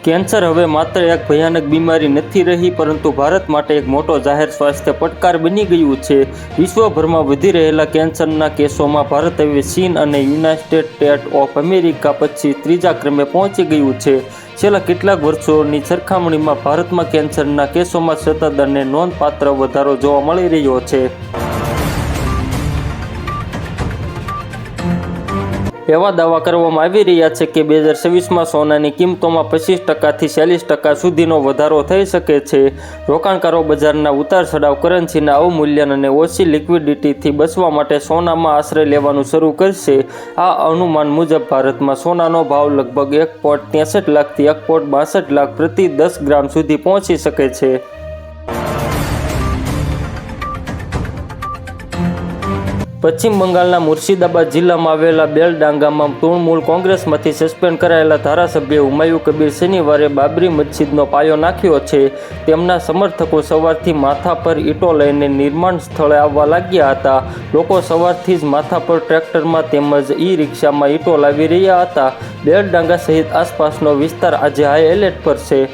Cancer હવે માત્ર એક ભયાનક બીમારી નથી રહી, પરંતુ ભારત માટે એક મોટો જાહેર સ્વાસ્થ્ય પડકાર બની ગયું છે. વિશ્વભરમાં વધી રહેલા કેન્સરના કેસોમાં ભારત હવે ચીન અને યુનાઇટેડ સ્ટેટ્સ ઓફ અમેરિકા પછી ત્રીજા ક્રમે પહોંચી ગયું છે. છેલ્લા કેટલાક વર્ષોની સરખામણીમાં ભારતમાં કેન્સરના કેસોમાં સતત અને નોંધપાત્ર વધારો જોવા મળી રહ્યો છે. એવા દાવા કરવામાં આવી રહ્યા છે કે 2026માં સોનાની કિંમતોમાં 25% થી 40% સુધીનો વધારો થઈ શકે છે. રોકાણકારો બજારના ઉતાર ચઢાવ, કરન્સીના અવમૂલ્યન અને ઓછી લિક્વિડિટીથી બચવા માટે સોનામાં આશ્રય લેવાનું શરૂ કરશે. આ અનુમાન મુજબ ભારતમાં સોનાનો ભાવ લગભગ 1.63 લાખથી 1.62 લાખ પ્રતિ 10 ગ્રામ સુધી પહોંચી શકે છે. પશ્ચિમ બંગાળના મુર્શિદાબાદ જિલ્લામાં આવેલા બેલડાંગામાં તૃણમૂલ કોંગ્રેસમાંથી સસ્પેન્ડ કરાયેલા ધારાસભ્ય હુમાયુ કબીર શનિવારે બાબરી મસ્જિદનો પાયો નાખ્યો છે. તેમના સમર્થકો સવારથી માથા પર ઈંટો લઈને નિર્માણ સ્થળે આવવા લાગ્યા હતા. લોકો સવારથી જ માથા પર ટ્રેક્ટરમાં તેમજ ઈ-રિક્ષામાં ઈંટો લાવી રહ્યા હતા. બેલડાંગા સહિત આસપાસનો વિસ્તાર આજે હાઈ એલર્ટ પર છે.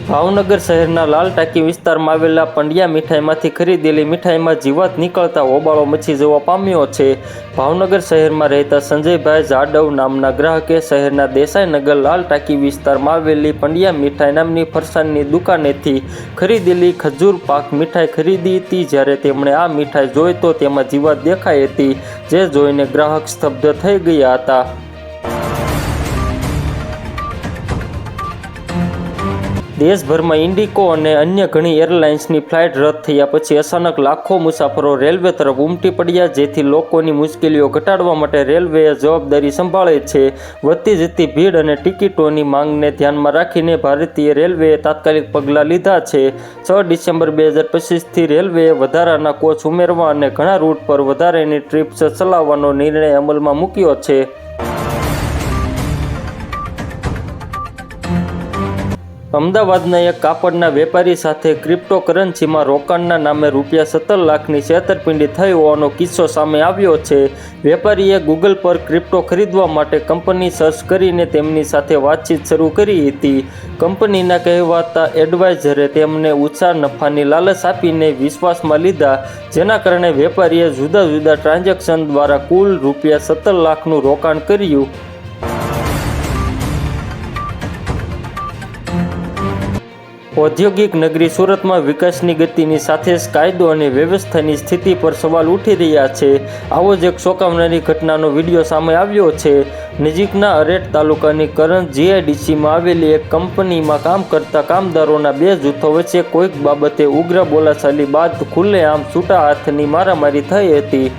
ભાવનગર શહેરના લાલ ટાંકી વિસ્તારમાં આવેલા પંડ્યા મીઠાઈમાંથી ખરીદેલી મીઠાઈમાં જીવાત નીકળતા હોબાળો મચી જવા પામ્યો છે. ભાવનગર શહેરમાં રહેતા સંજયભાઈ જાડવ નામના ગ્રાહકે શહેરના દેસાઈનગર લાલ ટાંકી વિસ્તારમાં આવેલી પંડ્યા મીઠાઈ નામની ફરસાણની દુકાનેથી ખરીદેલી ખજૂર પાક મીઠાઈ ખરીદી હતી. જ્યારે તેમણે આ મીઠાઈ જોઈ તો તેમાં જીવાત દેખાઈ હતી, જે જોઈને ગ્રાહક સ્તબ્ધ થઈ ગયા હતા. દેશભરમાં ઇન્ડિગો અને અન્ય ઘણી એરલાઇન્સની ફ્લાઇટ રદ થયા પછી અચાનક લાખો મુસાફરો રેલવે તરફ ઉમટી પડ્યા, જેથી લોકોની મુશ્કેલીઓ ઘટાડવા માટે રેલવેએ જવાબદારી સંભાળી છે. વધતી જતી ભીડ અને ટિકિટોની માંગને ધ્યાનમાં રાખીને ભારતીય રેલવેએ તાત્કાલિક પગલાં લીધા છે. 6 ડિસેમ્બર 2025થી રેલવેએ વધારાના કોચ ઉમેરવા અને ઘણા રૂટ પર વધારાની ટ્રીપ્સ ચલાવવાનો નિર્ણય અમલમાં મૂક્યો છે. અમદાવાદના એક કાપડના વેપારી સાથે ક્રિપ્ટોકરન્સીમાં રોકાણના નામે ₹17 લાખની છેતરપિંડી થઈ હોવાનો કિસ્સો સામે આવ્યો છે. વેપારીએ ગૂગલ પર ક્રિપ્ટો ખરીદવા માટે કંપની સર્ચ કરીને તેમની સાથે વાતચીત શરૂ કરી હતી. કંપનીના કહેવાતા એડવાઇઝરે તેમને ઊંચા નફાની લાલચ આપીને વિશ્વાસમાં લીધા, જેના કારણે વેપારીએ જુદા જુદા ટ્રાન્ઝેક્શન દ્વારા કુલ ₹17 લાખનું રોકાણ કર્યું. ઔદ્યોગિક નગરી સુરતમાં વિકાસની ગતિની સાથે જ કાયદો અને વ્યવસ્થાની સ્થિતિ પર સવાલ ઉઠી રહ્યા છે. આવો જ એક ચોંકાવનારી ઘટનાનો વિડીયો સામે આવ્યો છે. નજીકના અરેઠ તાલુકાની કરંજ જીઆઈડીસીમાં આવેલી એક કંપનીમાં કામ કરતા કામદારોના બે જૂથો વચ્ચે કોઈક બાબતે ઉગ્ર બોલાચાલી બાદ ખુલ્લેઆમ છૂટા હાથની મારામારી થઈ હતી.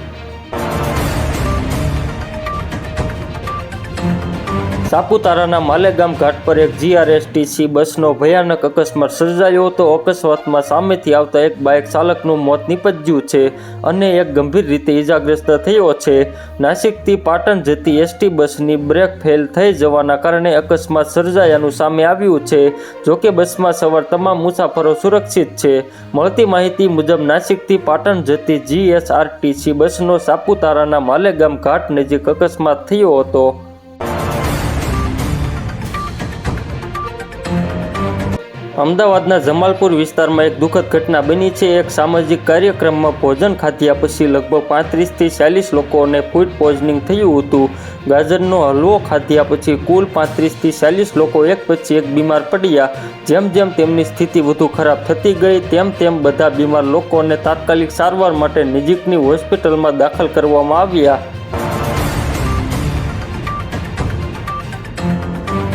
સાપુતારાના માલેગામ ઘાટ પર એક જીઆરએસટીસી બસનો ભયાનક અકસ્માત સર્જાયો હતો. અકસ્માતમાં સામેથી આવતા એક બાઇક ચાલકનું મોત નીપજ્યું છે અને એક ગંભીર રીતે ઇજાગ્રસ્ત થયો છે. નાસિકથી પાટણ જતી એસટી બસની બ્રેક ફેલ થઈ જવાના કારણે અકસ્માત સર્જાયાનું સામે આવ્યું છે. જોકે બસમાં સવાર તમામ મુસાફરો સુરક્ષિત છે. મળતી માહિતી મુજબ નાસિકથી પાટણ જતી જીએસઆરટીસી બસનો સાપુતારાના માલેગામ ઘાટ નજીક અકસ્માત થયો હતો. અમદાવાદના જમાલપુર વિસ્તારમાં એક દુઃખદ ઘટના બની છે. એક સામાજિક કાર્યક્રમમાં ભોજન ખાધ્યા પછી લગભગ 35 થી 40 લોકોને ફૂડ પોઈઝનિંગ થયું હતું. ગાજરનો હલવો ખાધ્યા પછી કુલ 35 થી 40 લોકો એક પછી એક બીમાર પડ્યા. જેમ જેમ તેમની સ્થિતિ વધુ ખરાબ થતી ગઈ તેમ તેમ બધા બીમાર લોકોને તાત્કાલિક સારવાર માટે નજીકની હોસ્પિટલમાં દાખલ કરવામાં આવ્યા.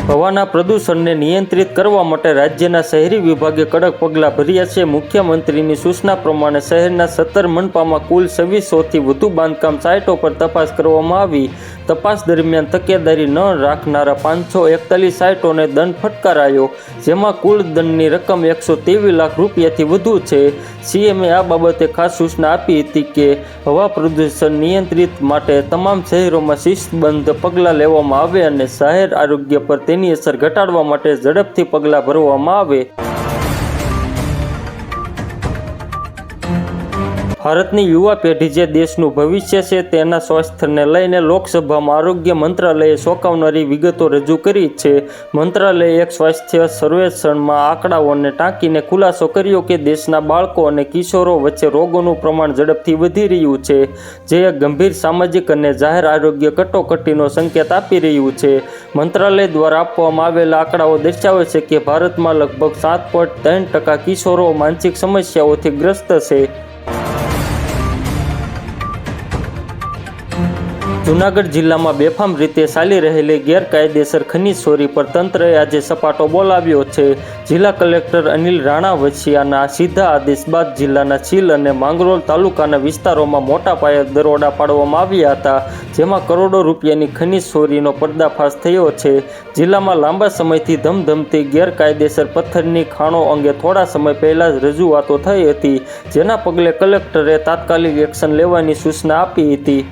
હવાના પ્રદૂષણને નિયંત્રિત કરવા માટે રાજ્યના શહેરી વિભાગે કડક પગલાં ભર્યા છે. મુખ્યમંત્રીની સૂચના પ્રમાણે શહેરના 17 મનપામાં કુલ 2600થી વધુ બાંધકામ સાઇટો પર તપાસ કરવામાં આવી. તપાસ દરમિયાન તકેદારી ન રાખનારા 541 સાઇટોને દંડ ફટકારાયો, જેમાં કુલ દંડની રકમ ₹123 લાખ રૂપિયાથી વધુ છે. સીએમએ આ બાબતે ખાસ સૂચના આપી હતી કે હવા પ્રદૂષણ નિયંત્રિત માટે તમામ શહેરોમાં શિસ્તબદ્ધ પગલાં લેવામાં આવે અને જાહેર આરોગ્ય પર તેની અસર ઘટાડવા માટે ઝડપથી પગલાં ભરવામાં આવે. ભારતની યુવા પેઢી જે દેશનું ભવિષ્ય છે તેના સ્વાસ્થ્યને લઈને લોકસભામાં આરોગ્ય મંત્રાલયે ચોંકાવનારી વિગતો રજૂ કરી છે. મંત્રાલયે એક સ્વાસ્થ્ય સર્વેક્ષણમાં આંકડાઓને ટાંકીને ખુલાસો કર્યો કે દેશના બાળકો અને કિશોરો વચ્ચે રોગોનું પ્રમાણ ઝડપથી વધી રહ્યું છે, જે એક ગંભીર સામાજિક અને જાહેર આરોગ્ય કટોકટીનો સંકેત આપી રહ્યું છે. મંત્રાલય દ્વારા આપવામાં આવેલા આંકડાઓ દર્શાવે છે કે ભારતમાં લગભગ 7.3% કિશોરો માનસિક સમસ્યાઓથી ગ્રસ્ત છે. જૂનાગઢ જિલ્લામાં બેફામ રીતે ચાલી રહેલી ગેરકાયદેસર ખનીજ ચોરી પર તંત્રએ આજે સપાટો બોલાવ્યો છે. જિલ્લા કલેક્ટર અનિલ રાણાવસિયાના સીધા આદેશ બાદ જિલ્લાના ચીલ અને માંગરોળ તાલુકાના વિસ્તારોમાં મોટા પાયે દરોડા પાડવામાં આવ્યા હતા, જેમાં કરોડો રૂપિયાની ખનીજ ચોરીનો પર્દાફાશ થયો છે. જિલ્લામાં લાંબા સમયથી ધમધમતી ગેરકાયદેસર પથ્થરની ખાણો અંગે થોડા સમય પહેલા જ રજૂઆતો થઈ હતી, જેના પગલે કલેક્ટરે તાત્કાલિક એક્શન લેવાની સૂચના આપી હતી.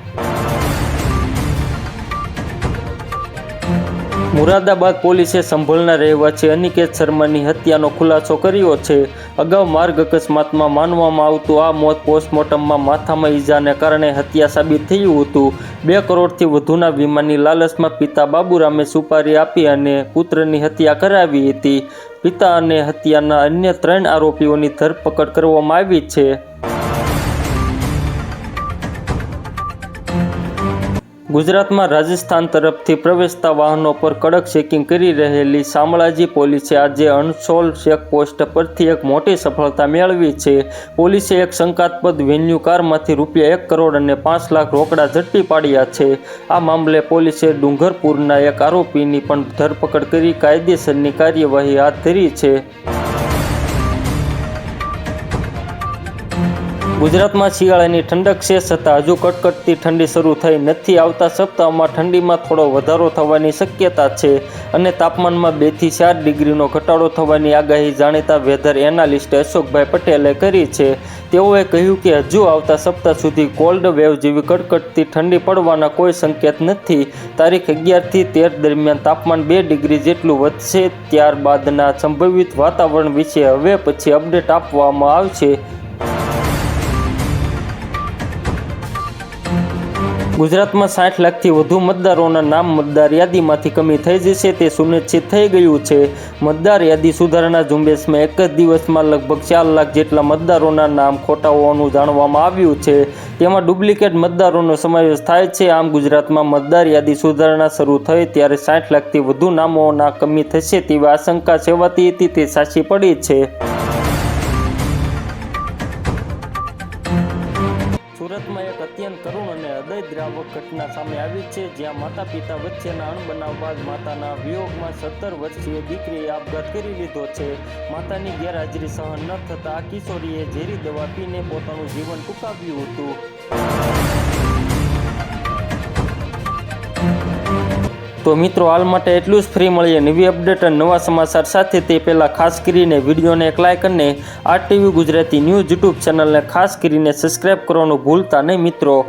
મુરાદાબાદ પોલીસે સંભલના રહેવાસી અનિકેત શર્માની હત્યાનો ખુલાસો કર્યો છે. અગાઉ માર્ગ અકસ્માતમાં માનવામાં આવતું આ મોત પોસ્ટમોર્ટમમાં માથામાં ઈજાને કારણે હત્યા સાબિત થયું હતું. 2 કરોડથી વધુના વીમાની લાલચમાં પિતા બાબુરામે સુપારી આપી અને પુત્રની હત્યા કરાવી હતી. પિતા અને હત્યાના અન્ય 3 આરોપીઓની ધરપકડ કરવામાં આવી છે. ગુજરાતમાં રાજસ્થાન તરફથી પ્રવેશતા વાહનો પર કડક ચેકિંગ કરી રહેલી શામળાજી પોલીસે આજે અણસોલ ચેકપોસ્ટ પરથી એક મોટી સફળતા મેળવી છે. પોલીસે એક શંકાસ્પદ વેન્યુ કારમાંથી રૂપિયા 1 કરોડ અને 5 લાખ રોકડા ઝડપી પાડ્યા છે. આ મામલે પોલીસે ડુંગરપુરના એક આરોપીની પણ ધરપકડ કરી કાયદેસરની કાર્યવાહી હાથ ધરી છે. ગુજરાતમાં શિયાળાની ઠંડક છે, છતાં હજુ કડકડતી ઠંડી શરૂ થઈ નથી. આવતા સપ્તાહમાં ઠંડીમાં થોડો વધારો થવાની શક્યતા છે અને તાપમાનમાં 2 થી 4 ડિગ્રીનો ઘટાડો થવાની આગાહી જાણીતા વેધર એનાલિસ્ટ અશોકભાઈ પટેલે કરી છે. તેઓએ કહ્યું કે હજુ આવતા સપ્તાહ સુધી કોલ્ડ વેવ જેવી કડકડતી ઠંડી પડવાના કોઈ સંકેત નથી. તારીખ 11 થી 13 દરમિયાન તાપમાન 2 ડિગ્રી જેટલું વધશે. ત્યારબાદના સંભવિત વાતાવરણ વિશે હવે પછી અપડેટ આપવામાં આવશે. ગુજરાતમાં 60 લાખથી વધુ મતદારોના નામ મતદાર યાદીમાંથી કમી થઈ જશે તે સુનિશ્ચિત થઈ ગયું છે. મતદાર યાદી સુધારણા ઝુંબેશમાં એક જ દિવસમાં લગભગ 4 લાખ જેટલા મતદારોના નામ ખોટા હોવાનું જાણવામાં આવ્યું છે. તેમાં ડુપ્લિકેટ મતદારોનો સમાવેશ થાય છે. આમ ગુજરાતમાં મતદાર યાદી સુધારણા શરૂ થઈ ત્યારે 60 લાખથી વધુ નામોના કમી થશે તેવી આશંકા સેવાતી હતી તે સાચી પડી છે. સુરતમાં એક અત્યંત કરુણ અને હૃદયદ્રાવક ઘટના સામે આવી છે, જ્યાં માતા પિતા વચ્ચેના અણબનાવ બાદ માતાના વિયોગમાં 17 વર્ષીય દીકરીએ આપઘાત કરી લીધો છે. માતાની ગેરહાજરી સહન ન થતાં આ કિશોરીએ ઝેરી દવા પીને પોતાનું જીવન ટૂંકાવ્યું હતું. તો મિત્રો, હાલ માટે એટલું જ. ફ્રી મળીએ નવી અપડેટ અને નવા સમાચાર સાથે. તે પહેલાં ખાસ કરીને વિડીયોને એક લાઇક અને RTV ગુજરાતી ન્યૂઝ યુટ્યુબ ચેનલને ખાસ કરીને સબસ્ક્રાઈબ કરવાનું ભૂલતા નહીં મિત્રો.